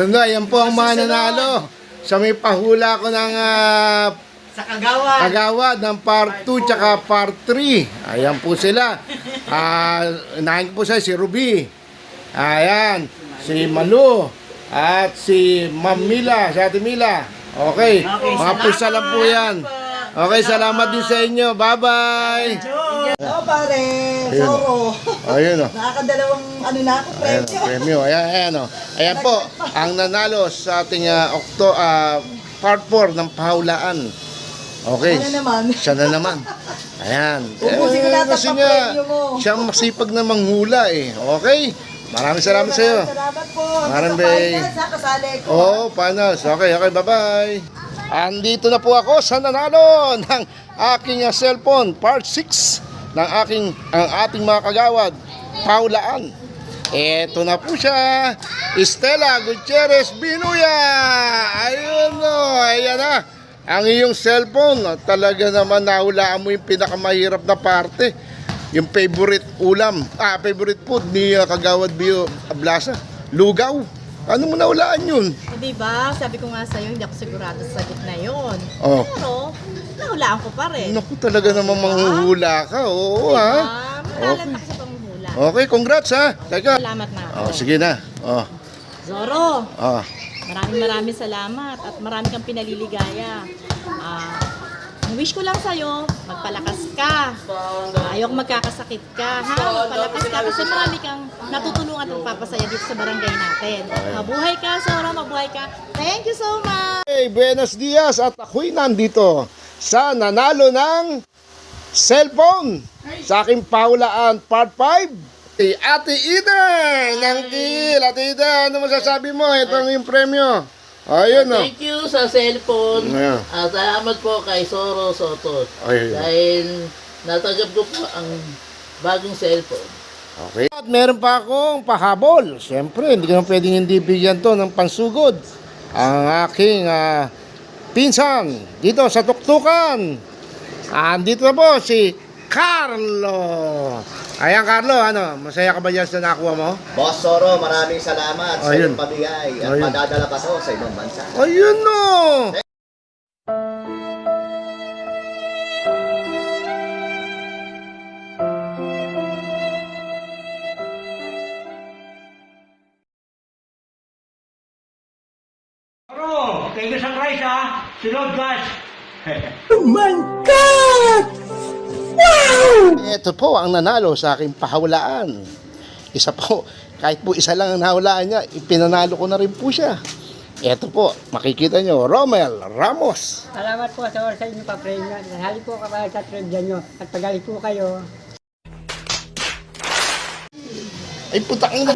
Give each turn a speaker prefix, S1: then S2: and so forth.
S1: Ayan po ang mga nanalo. Sa may pahula ko ng
S2: Sa Kagawad.
S1: Kagawad ng part 2 tsaka part 3. Ayan po sila. Unahin ko po siya, si Ruby. Ayan, si Malu. At si Ma'am Mila, si Ate Mila. Okay, mga pusa lang po yan. Okay, salamat din sa inyo. Bye-bye.
S2: Oo, pare. Soro.
S1: Ayun o.
S2: Nakakadalawang na ako,
S1: Ayan,
S2: premyo.
S1: premyo. Ayan o. Ayan po, ang nanalo sa ating part 4 ng pahulaan. Okay.
S2: Ano naman?
S1: Siya na naman. Ayan.
S2: Ubusin ko lahat ng
S1: Kasi nga,
S2: premyo mo.
S1: siyang masipag na manghula eh. Okay? Maraming salamat sa iyo.
S2: Salamat po.
S1: Maraming
S2: Finals, ha, kasali ko.
S1: Oh, finals. Okay, bye-bye. Andito na po ako sa nanalo ng aking cellphone, part 6 ng ating mga kagawad, paulaan. Eto na po siya, Estela Gutierrez Binuya. Ayun o, ayan na. Ang iyong cellphone, talaga naman nahulaan mo yung pinakamahirap na parte. Yung favorite favorite food ni Kagawad Bio Ablasa, lugaw. Ano mo nahulaan yun?
S3: Di ba? Sabi ko nga sa'yo, hindi ako sigurado sa sagot na yun.
S1: Oh.
S3: Pero, nahulaan ko pa rin.
S1: Naku, talaga naman manghuhula ka. Oo, ha?
S3: Malalat ako sa panghula.
S1: Okay, congrats, ha? Teka.
S3: Salamat na ako.
S1: Oh, sige na. Oh.
S3: Zoro,
S1: Oh.
S3: maraming salamat at marami kang pinaliligaya. Ang wish ko lang sa'yo, magpalakas ka. Ayaw magkakasakit ka, ha? Magpalakas ka kasi marami kang natutulungan at magpapasaya dito sa barangay natin. Mabuhay ka, Zoro, mabuhay ka. Thank you so much!
S1: Hey, buenos dias at ako'y nandito sa nanalo ng cellphone sa aking paulaan part 5. Si Ate Eden ng Kil. Ate Eden, ano masasabi mo? Ito ang yung premyo. Ayun o.
S4: Thank you sa cellphone.
S1: Ayan.
S4: Salamat po kay Soro Soto.
S1: Ayun.
S4: Dahil natanggap ko po ang bagong cellphone.
S1: Okay. At meron pa akong pahabol. Siyempre, hindi ko na pwedeng hindi bigyan to ng pansugod. Ang aking pinsan dito sa tuktukan. Andito na po si Carlo. Ayan, Carlo, ano, masaya ka ba dyan sa nakuha mo?
S5: Boss Soro, maraming salamat sa
S1: Ayun.
S5: iyong pabigay at
S1: Ayun.
S5: madadala pa ko sa ibang bansa.
S1: Ayun no!
S6: Thank you sa Christ, ha? Si Lord God.
S1: Ito po ang nanalo sa aking pahulaan. Isa po, kahit po isa lang ang nahulaan niya, ipinanalo ko na rin po siya. Ito po, makikita nyo, Romel Ramos.
S7: Salamat po sa inyong pa-premyo. Nahali po kayo sa trivia nyo at pagaling po kayo.
S1: Ay, putang ina.